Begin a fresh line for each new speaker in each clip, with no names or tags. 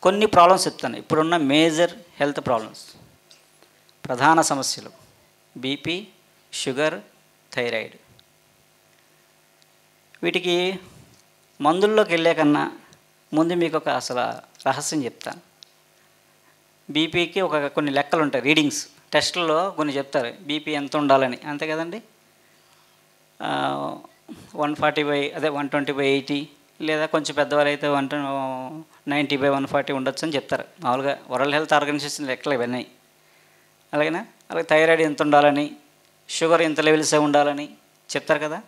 కొన్ని ప్రాబ్లమ్స్ చెప్తాను. ఇప్పుడున్న మేజర్ హెల్త్ ప్రాబ్లమ్స్, ప్రధాన సమస్యలు బీపీ, షుగర్, థైరాయిడ్. వీటికి మందుల్లోకి వెళ్ళే కన్నా ముందు మీకు ఒక అసలు రహస్యం చెప్తాను. బీపీకి కొన్ని లెక్కలు ఉంటాయి, రీడింగ్స్. టెస్టుల్లో కొన్ని చెప్తారు బీపీ ఎంత ఉండాలని, అంతే కదండి. 140/, అదే 120/80, లేదా కొంచెం పెద్దవారు అయితే 190/140 ఉండొచ్చు అని చెప్తారు. మామూలుగా వరల్డ్ హెల్త్ ఆర్గనైజేషన్ లెక్కలు ఇవన్నీ. అలాగేనా? అలాగే థైరాయిడ్ ఎంత ఉండాలని, షుగర్ ఎంత లెవెల్సే ఉండాలని చెప్తారు కదా.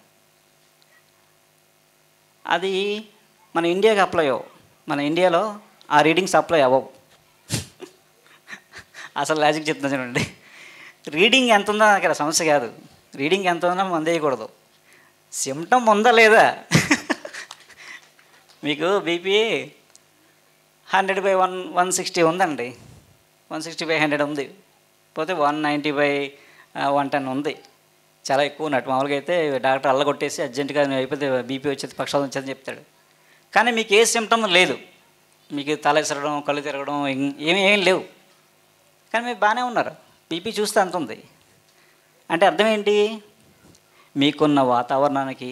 అది మన ఇండియాకి అప్లై అవ్వవు. మన ఇండియాలో ఆ రీడింగ్స్ అప్లై అవ్వవు. అసలు లాజిక్ చెప్తున్నా చూడండి. రీడింగ్ ఎంత ఉందో నాకు సమస్య కాదు. రీడింగ్ ఎంత ఉందో మందు వేయకూడదు. సిమ్టమ్ ఉందా లేదా. మీకు బీపీ 100/160 ఉందండి, 160/100 ఉంది, పోతే 190/110 ఉంది. చాలా ఎక్కువ ఉన్నట్టు. మామూలుగా అయితే డాక్టర్ అల్లగొట్టేసి అర్జెంటుగా అయిపోతే బీపీ వచ్చేది, పక్షవాతం వచ్చేదని చెప్తాడు. కానీ మీకు ఏ సిమ్టమ్ లేదు, మీకు తల ఎసరడం, కళ్ళు తిరగడం ఏం లేవు, కానీ మీరు బాగానే ఉన్నారు. బీపీ చూస్తే అంత ఉంది అంటే అర్థం ఏంటి? మీకున్న వాతావరణానికి,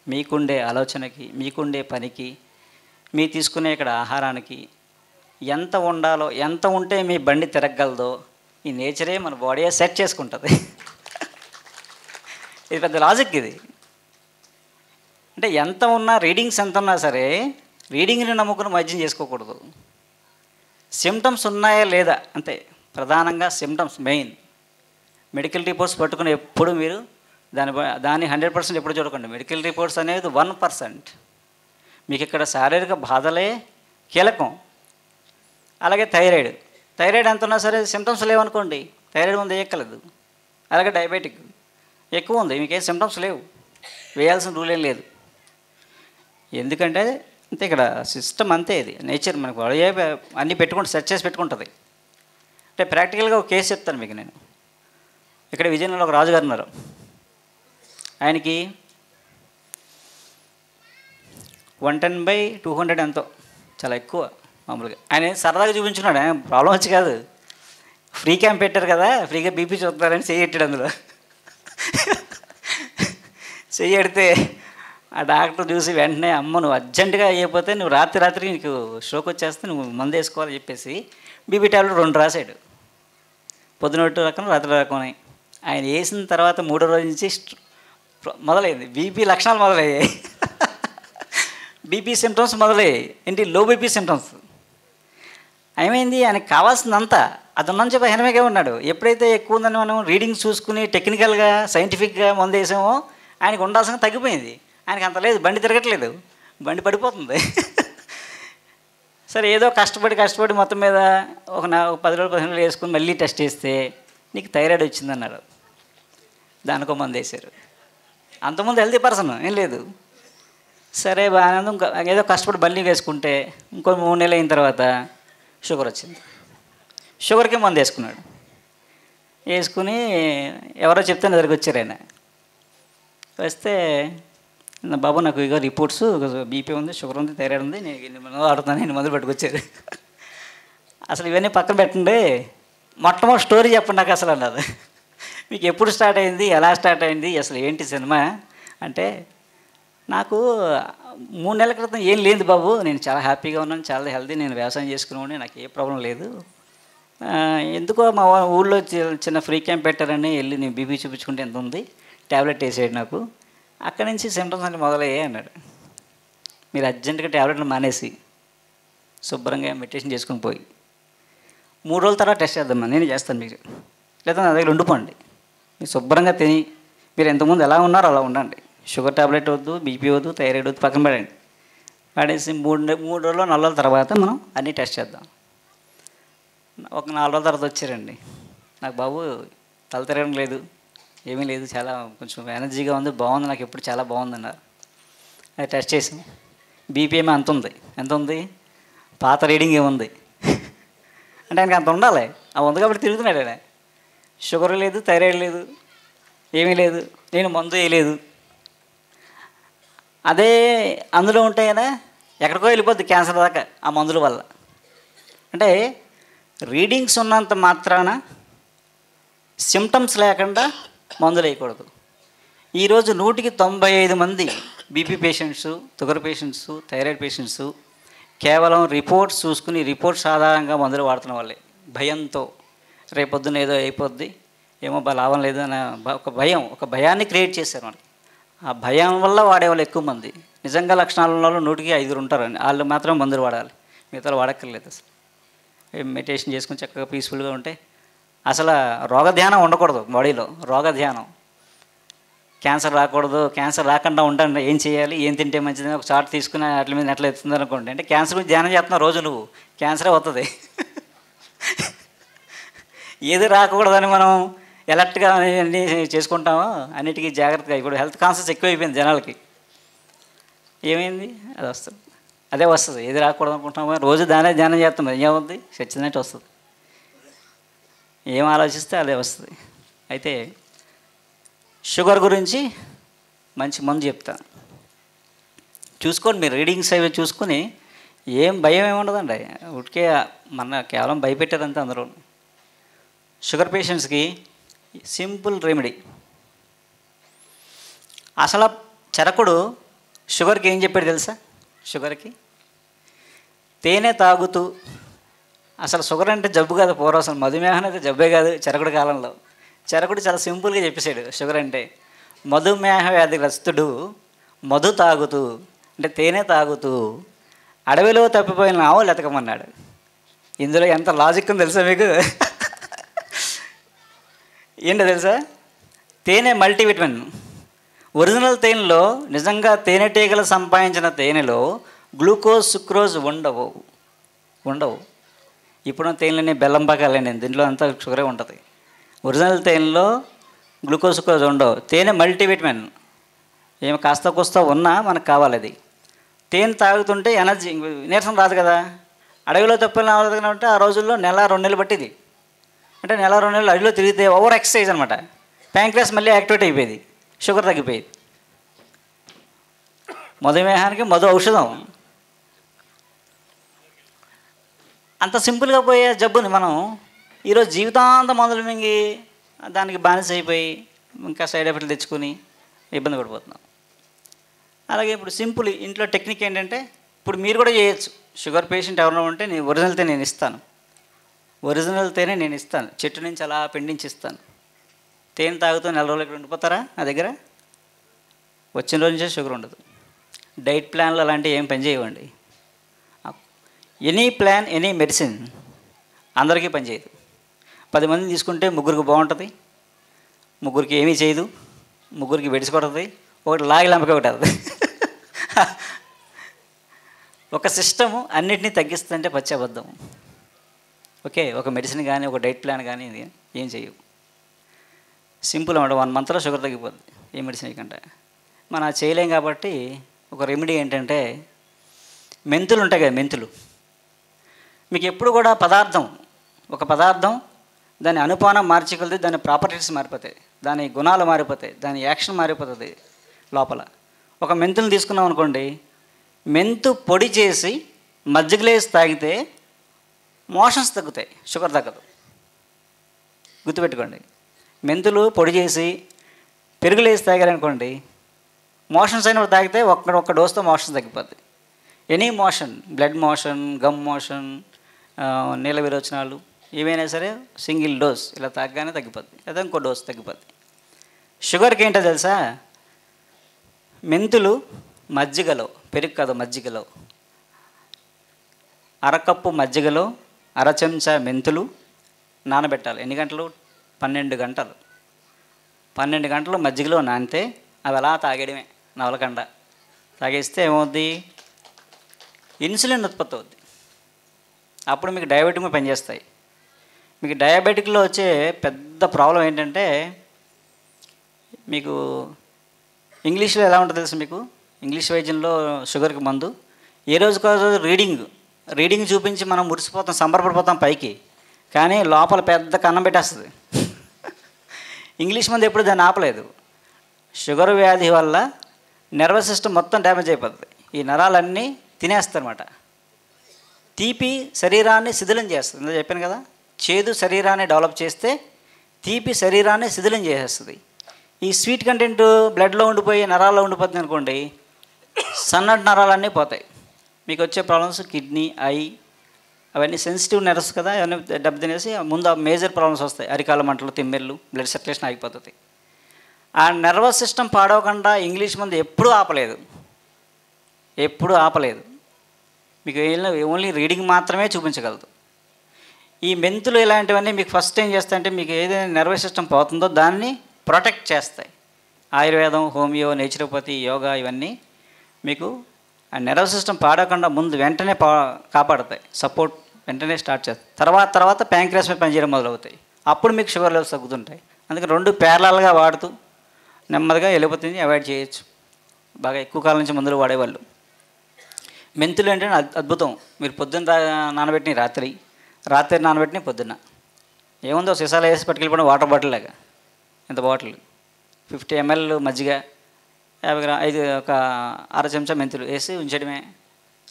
మీకుండే ఆలోచనకి, మీకుండే పనికి, మీ తీసుకునే ఇక్కడ ఆహారానికి ఎంత ఉండాలో, ఎంత ఉంటే మీ బండి తిరగగలదో ఈ నేచరే మన బాడీయే సెట్ చేసుకుంటుంది. ఇది పెద్ద లాజిక్ ఇది. అంటే ఎంత ఉన్నా, రీడింగ్స్ ఎంత ఉన్నా సరే రీడింగ్ని నమ్ముకుని వైద్యం చేసుకోకూడదు. సిమ్టమ్స్ ఉన్నాయా లేదా అంతే. ప్రధానంగా సిమ్టమ్స్ మెయిన్. మెడికల్ రిపోర్ట్స్ పట్టుకుని ఎప్పుడు మీరు దాన్ని 100% ఎప్పుడు చూడకండి. మెడికల్ రిపోర్ట్స్ అనేది 1%. మీకు ఇక్కడ శారీరక బాధలే కీలకం. అలాగే థైరాయిడ్ ఎంత ఉన్నా సరే సిమ్టమ్స్ లేవనుకోండి, థైరాయిడ్ ముందు వేయక్కర్లేదు. అలాగే డయాబెటిక్ ఎక్కువ ఉంది, మీకు ఏ సిమ్టమ్స్ లేవు, వేయాల్సిన రూల్ ఏం లేదు. ఎందుకంటే అంతే, ఇక్కడ సిస్టమ్ అంతే, ఇది నేచర్. మనకు అన్నీ సెట్ చేసి పెట్టుకుంటుంది. అంటే ప్రాక్టికల్గా ఒక కేసు చెప్తాను మీకు నేను. ఇక్కడ విజయనగరంలో ఒక రాజుగారు ఉన్నారు. ఆయనకి 110/200 ఎంతో, చాలా ఎక్కువ. మామూలుగా ఆయన సరదాగా చూపించుకున్నాడు, ఆయన ప్రాబ్లం వచ్చి కాదు. ఫ్రీ క్యాంప్ పెట్టారు కదా, ఫ్రీగా బీపీ చూస్తారని చెయ్యెట్టాడు. అందులో చెయ్యడితే ఆ డాక్టర్ చూసి వెంటనే, అమ్మ నువ్వు అర్జెంటుగా అయిపోతే నువ్వు రాత్రి నీకు స్ట్రోక్ వచ్చేస్తే నువ్వు మందు వేసుకోవాలని చెప్పేసి బీపీ టాబ్లెట్ 2 రాశాడు. పొద్దునొట్టు రకం, రాత్రి రకం. ఆయన వేసిన తర్వాత 3వ రోజు నుంచి మొదలైంది, బీపీ లక్షణాలు మొదలయ్యాయి. బీపీ సిమ్టమ్స్ మొదలయ్యాయి. ఏంటి? Low BP symptoms. ఏమైంది? ఆయనకు కావాల్సిందంతా అది ఉందని చెప్పి హెనమేగా ఉన్నాడు. ఎప్పుడైతే ఎక్కువ ఉందని మనం రీడింగ్స్ చూసుకుని టెక్నికల్గా, సైంటిఫిక్గా మందు వేసామో ఆయనకు ఉండాల్సిన తగ్గిపోయింది. ఆయనకు అంత లేదు, బండి తిరగట్లేదు, బండి పడిపోతుంది. సరే ఏదో కష్టపడి మొత్తం మీద ఒక 10 రోజులు 15 రోజులు వేసుకుని మళ్ళీ టెస్ట్ చేస్తే నీకు థైరాయిడ్ వచ్చిందన్నారు. దానికో మందు వేశారు. అంతకుముందు హెల్తీ పర్సన్ ఏం లేదు. సరే బాగానే ఇంకా ఏదో కష్టపడి మళ్ళీ వేసుకుంటే ఇంకో 3 నెలలు అయిన తర్వాత షుగర్ వచ్చింది. షుగర్కి మందు వేసుకున్నాడు. వేసుకుని ఎవరో చెప్తే నా దగ్గరికి వచ్చారు. ఆయన వస్తే, బాబు నాకు ఇగో రిపోర్ట్స్, బీపీ ఉంది, షుగర్ ఉంది, థైరాయిడ్ ఉంది, నేను ఇన్ని మందులు ఆడుతున్నాను, ఇన్ని మందులు పట్టుకొచ్చారు. అసలు ఇవన్నీ పక్కన పెట్టండి, మొట్టమొదటి స్టోరీ చెప్పండి నాకు అసలు అన్నది. మీకు ఎప్పుడు స్టార్ట్ అయింది, ఎలా స్టార్ట్ అయింది, అసలు ఏంటి సినిమా అంటే, నాకు 3 నెలల క్రితం ఏం లేదు బాబు, నేను చాలా హ్యాపీగా ఉన్నాను, చాలా హెల్తీ, నేను వ్యవసాయం చేసుకునేవాడిని, నాకు ఏ ప్రాబ్లం లేదు. ఎందుకో మా ఊళ్ళో చిన్న ఫ్రీ క్యాంప్ పెట్టారని వెళ్ళి నేను బీపీ చూపించుకుంటే ఎంత ఉంది, ట్యాబ్లెట్ వేసాడు నాకు. అక్కడి నుంచి సిమ్టమ్స్ అన్నీ మొదలయ్యాయి అన్నాడు. మీరు అర్జెంటుగా ట్యాబ్లెట్లు మానేసి శుభ్రంగా మెడిటేషన్ చేసుకుని పోయి 3 రోజుల తర్వాత టెస్ట్ చేద్దామా, నేను చేస్తాను మీకు, లేదా నా దగ్గర ఉండిపోండి. మీరు శుభ్రంగా తిని మీరు ఎంతమంది ఎలా ఉన్నారో అలా ఉండండి. షుగర్ ట్యాబ్లెట్ వద్దు, బీపీ వద్దు, థైరాయిడ్ వద్దు, పక్కన పడండి. పడేసి 3 రోజులు 4 రోజుల తర్వాత మనం అన్నీ టెస్ట్ చేద్దాం. ఒక 4 రోజుల తర్వాత వచ్చారండి. నాకు బాబు తల తిరగడం లేదు, ఏమీ లేదు, చాలా కొంచెం ఎనర్జీగా ఉంది, బాగుంది, నాకు ఎప్పుడు చాలా బాగుంది అన్నారు. అది టెస్ట్ చేసాం. బీపీ ఏమో అంత ఉంది. ఎంత ఉంది? పాత రీడింగ్ ఏముంది అంటే ఆయనకి అంత ఉండాలి. ఆ ఉంది కాబట్టి తిరుగుతున్నాడు ఆయన. షుగర్ లేదు, థైరాయిడ్ లేదు, ఏమీ లేదు, నేను మందు వేయలేదు. అదే అందులో ఉంటాయనా ఎక్కడికో వెళ్ళిపోద్ది క్యాన్సర్ దాకా ఆ మందుల వల్ల. అంటే రీడింగ్స్ ఉన్నంత మాత్రాన సిమ్టమ్స్ లేకుండా మందులు వేయకూడదు. ఈరోజు 195 మంది BP patients, sugar patients, thyroid patients కేవలం రిపోర్ట్స్ చూసుకుని రిపోర్ట్స్ ఆధారంగా మందులు వాడుతున్న వాళ్ళే. భయంతో రేపొద్దున ఏదో అయిపోద్ది, ఏమో లాభం లేదు అనే ఒక భయాన్ని క్రియేట్ చేశారు మనకి. ఆ భయం వల్ల వాడేవాళ్ళు ఎక్కువ మంది. నిజంగా లక్షణాలు ఉన్న వాళ్ళు 100కి 5 ఉంటారండి. వాళ్ళు మాత్రం మందులు వాడాలి, మిగతా వాడక్కర్లేదు. అసలు మెడిటేషన్ చేసుకుని చక్కగా పీస్ఫుల్గా ఉంటే అసలు రోగధ్యానం ఉండకూడదు బాడీలో. రోగధ్యానం, క్యాన్సర్ రాకూడదు. క్యాన్సర్ రాకుండా ఉంటాను ఏం చేయాలి, ఏం తింటే మంచిదని ఒక చార్ట్ తీసుకుని వాటి మీద ఎట్లా ఎత్తుంది అనుకోండి. అంటే క్యాన్సర్ గురించి ధ్యానం చేస్తున్నావు రోజు, నువ్వు క్యాన్సరే వస్తుంది. ఏది రాకూడదని మనం ఎలర్ట్గా అన్నీ చేసుకుంటామో అన్నిటికీ జాగ్రత్తగా. ఇప్పుడు హెల్త్ కాన్షియస్ ఎక్కువైపోయింది జనాలకి. ఏమైంది, అది వస్తుంది, అదే వస్తుంది. ఏది రాకూడదు అనుకుంటున్నామో రోజు దానే ధ్యానం చేస్తాం, ఏమవుద్ది, చచ్చినట్టు వస్తుంది. ఏం ఆలోచిస్తే అదే వస్తుంది. అయితే షుగర్ గురించి మంచి మందు చెప్తాను, చూసుకోండి. మీరు రీడింగ్స్ అవి చూసుకొని ఏం భయం ఏమి ఉండదండి. ఉడికే మన కేవలం భయపెట్టారంతే అందరూ. షుగర్ పేషెంట్స్కి సింపుల్ రెమెడీ. అసలు చరకుడు షుగర్కి ఏం చెప్పాడు తెలుసా? షుగర్కి తేనె తాగుతూ, అసలు షుగర్ అంటే జబ్బు కాదు పూర్వం, అసలు మధుమేహం అయితే జబ్బే కాదు చరకుడు కాలంలో. చరకుడు చాలా సింపుల్గా చెప్పేశాడు షుగర్ అంటే మధుమేహ వ్యాధిగ్రస్తుడు మధు తాగుతూ, అంటే తేనె తాగుతూ అడవిలో తప్పిపోయిన ఆవులు ఎతకమన్నాడు. ఇందులో ఎంత లాజిక్ ఉందో తెలుసా మీకు? ఏంటో తెలుసా? తేనె మల్టీవిటమిన్. ఒరిజినల్ తేనెలో, నిజంగా తేనెటీగలు సంపాదించిన తేనెలో గ్లూకోజ్, సుక్రోజ్ ఉండవు. ఇప్పుడు తేనెలని బెల్లం పాకాలండి, దీంట్లో అంతా షుగరే ఉంటుంది. ఒరిజినల్ తేనెలో గ్లూకోజ్, సుక్రోజ్ ఉండవు. తేనె మల్టీవిటమిన్. ఏమి కాస్త కూస్తా ఉన్నా మనకు కావాలి అది. తేనె తాగుతుంటే ఎనర్జీ, నీరసం రాదు కదా. అడవిలో తప్పిన అంటే ఆ రోజుల్లో 1-2 నెలలు పట్టింది. అంటే 1-2 నెలలు అడవిలో తిరిగితే ఓవర్ ఎక్సర్సైజ్ అనమాట. ప్యాంక్రియాస్ మళ్ళీ యాక్టివేట్ అయిపోయేది, షుగర్ తగ్గిపోయేది. మధుమేహానికి మధు ఔషధం. అంత సింపుల్గా పోయే జబ్బుని మనం ఈరోజు జీవితాంతం మందులు మింగి దానికి బానిస అయిపోయి ఇంకా సైడ్ ఎఫెక్ట్లు తెచ్చుకొని ఇబ్బంది పడిపోతున్నాం. అలాగే ఇప్పుడు సింపుల్ ఇంట్లో టెక్నిక్ ఏంటంటే, ఇప్పుడు మీరు కూడా చేయొచ్చు. షుగర్ పేషెంట్ ఎవరైనా ఉంటే నేను ఒరిజినల్ తేనె నేను ఇస్తాను. చెట్టు నుంచి అలా పిండించి ఇస్తాను. తేనె తాగుతూ 4 రోజులు ఇక్కడ ఉండిపోతారా నా దగ్గర? వచ్చిన రోజు నుంచే షుగర్ ఉండదు. డైట్ ప్లాన్లు అలాంటివి ఏం పని చేయవండి. ఎనీ ప్లాన్, ఎనీ మెడిసిన్ అందరికీ పనిచేయదు. 10 మందిని తీసుకుంటే 3కి బాగుంటుంది, 3కి ఏమీ చేయదు, 3కి బెడిసికొడుతుంది, ఒకటి లాగి లంపకి ఒకటి అవుతుంది. ఒక సిస్టము అన్నిటినీ తగ్గిస్తుందంటే పచ్చి అబద్ధం. ఓకే, ఒక మెడిసిన్ కానీ ఒక డైట్ ప్లాన్ కానీ ఏం చేయవు. సింపుల్ అన్నమాట. 1 మంత్లో షుగర్ తగ్గిపోద్ది ఏ మెడిసిన్ కంటే. మనం చేయలేం కాబట్టి ఒక రెమెడీ ఏంటంటే, మెంతులు ఉంటాయి కదా, మెంతులు. మీకు ఎప్పుడు కూడా ఒక పదార్థం దాని అనుపానం మార్చుకెళ్తే దాని ప్రాపర్టీస్ మారిపోతాయి, దాని గుణాలు మారిపోతాయి, దాని యాక్షన్ మారిపోతుంది లోపల. ఒక మెంతులు తీసుకున్నాం అనుకోండి, మెంతు పొడి చేసి మజ్జిగలేసి తాగితే మోషన్స్ తగ్గుతాయి, షుగర్ తగ్గదు. గుర్తుపెట్టుకోండి. మెంతులు పొడి చేసి పెరుగులేసి తాగారనుకోండి, మోషన్స్ అయినప్పుడు తాగితే ఒక్క డోస్తో మోషన్స్ తగ్గిపోద్ది. Any motion, blood motion, gum motion, నీళ్ళ విరోచనాలు ఏవైనా సరే సింగిల్ డోస్ ఇలా తాగగానే తగ్గిపోద్ది, లేదా ఇంకో డోస్ తగ్గిపోద్ది. షుగర్కి ఏంటో తెలుసా? మెంతులు మజ్జిగలో, పెరుగు కాదు మజ్జిగలో, అరకప్పు మజ్జిగలో 1/2 చెంచా మెంతులు నానబెట్టాలి. ఎన్ని గంటలు? 12 గంటలు. 12 గంటలు మజ్జిగలో నానితే అవి అలా తాగేయడమే నవలకండ. తాగేస్తే ఏమవుద్ది? ఇన్సులిన్ ఉత్పత్తి అవుద్ది. అప్పుడు మీకు డయాబెటిక్ మీద పనిచేస్తాయి. మీకు డయాబెటిక్లో వచ్చే పెద్ద ప్రాబ్లం ఏంటంటే, మీకు ఇంగ్లీష్లో ఎలా ఉంటుందో తెలుసు మీకు? ఇంగ్లీష్ వైద్యంలో షుగర్కి మందు ఏ రోజుకో రోజు రీడింగ్ చూపించి మనం మురిసిపోతాం, సంబరపడిపోతాం పైకి, కానీ లోపల పెద్ద కన్నం పెట్టేస్తుంది. ఇంగ్లీష్ మందు ఎప్పుడు దాన్ని ఆపలేదు. షుగర్ వ్యాధి వల్ల నర్వస్ సిస్టమ్ మొత్తం డ్యామేజ్ అయిపోతుంది. ఈ నరాలన్నీ తినేస్తారన్నమాట. తీపి శరీరాన్ని శిథిలం చేస్తుంది. ఇందా చెప్పాను కదా, చేదు శరీరాన్ని డెవలప్ చేస్తే తీపి శరీరాన్ని శిథిలం చేసేస్తుంది. ఈ స్వీట్ కంటెంట్ బ్లడ్లో ఉండిపోయి నరాల్లో ఉండిపోతుంది అనుకోండి, సన్నటి నరాలన్నీ పోతాయి. మీకు వచ్చే ప్రాబ్లమ్స్ కిడ్నీ, ఐ, అవన్నీ సెన్సిటివ్ నెర్వ్స్ కదా, అవన్నీ దెబ్బతినేసి ముందు మేజర్ ప్రాబ్లమ్స్ వస్తాయి. అరికాల మంటలు, తిమ్మెర్లు, బ్లడ్ సర్క్యులేషన్ ఆగిపోతుంది. ఆ నర్వస్ సిస్టమ్ పాడవకుండా ఇంగ్లీష్ మందు ఎప్పుడూ ఆపలేదు. మీకు ఓన్లీ రీడింగ్ మాత్రమే చూపించగలదు. ఈ మెంతులు ఇలాంటివన్నీ మీకు ఫస్ట్ ఏం చేస్తాయంటే, మీకు ఏదైనా నర్వస్ సిస్టమ్ పోతుందో దాన్ని ప్రొటెక్ట్ చేస్తాయి. ఆయుర్వేదం, హోమియో, నేచురోపతి, యోగా ఇవన్నీ మీకు ఆ నర్వస్ సిస్టమ్ పాడకుండా ముందు వెంటనే కాపాడుతాయి. సపోర్ట్ వెంటనే స్టార్ట్ చేస్తాయి. తర్వాత ప్యాంక్రియాస్ మీద పనిచేయడం మొదలవుతాయి. అప్పుడు మీకు షుగర్ లెవెల్స్ తగ్గుతుంటాయి. అందుకని 2 ప్యారలల్గా వాడుతూ నెమ్మదిగా ఎలిపోతుంది అవాయిడ్ చేయొచ్చు. బాగా ఎక్కువ కాలం నుంచి మందులు వాడేవాళ్ళు. మెంతులు ఏంటంటే అద్భుతం. మీరు పొద్దున్న నానబెట్టిన రాత్రి నానబెట్టిన పొద్దున్న ఏముందో సీసాలు వేసి పట్టుకెళ్ళిపోవడం, వాటర్ బాటిల్ లాగా. ఇంత బాటిల్ 50 ml మజ్జిగ, 50 గ్రాములు ఒక అర చెంచా మెంతులు వేసి ఉంచడమే.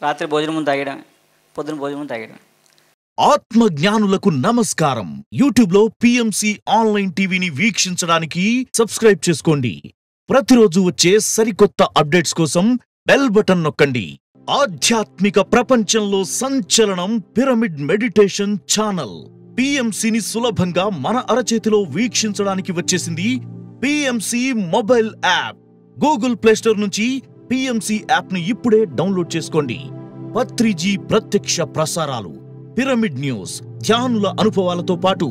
రాత్రి భోజనం ముందు తాగడమే, పొద్దున భోజనం ముందు తాగడమే.
ఆత్మ జ్ఞానులకు నమస్కారం. యూట్యూబ్ లో పిఎంసి ఆన్లైన్ టీవీని వీక్షించడానికి సబ్స్క్రైబ్ చేసుకోండి. ప్రతిరోజు వచ్చే సరికొత్త అప్డేట్స్ కోసం బెల్ బటన్ నొక్కండి. ఆధ్యాత్మిక ప్రపంచంలో సంచలనం పిరమిడ్ మెడిటేషన్ ఛానల్. పిఎంసిని సులభంగా మన అరచేతిలో వీక్షించడానికి వచ్చేసింది PMC mobile app. Google play store నుంచి పిఎంసి యాప్ ని ఇప్పుడే డౌన్లోడ్ చేసుకోండి. పత్రిజీ ప్రత్యక్ష ప్రసారాలు, పిరమిడ్ న్యూస్, ధ్యానుల అనుభవాలతో పాటు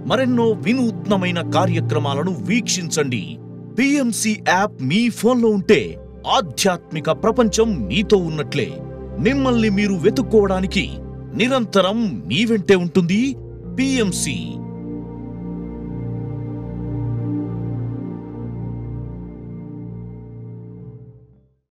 మరెన్నో వినూత్నమైన కార్యక్రమాలను వీక్షించండి. పిఎంసి యాప్ మీ ఫోన్లో ఉంటే ఆధ్యాత్మిక ప్రపంచం మీతో ఉన్నట్లే. మిమ్మల్ని మీరు వెతుక్కోవడానికి నిరంతరం మీ వెంటే ఉంటుంది పిఎంసి.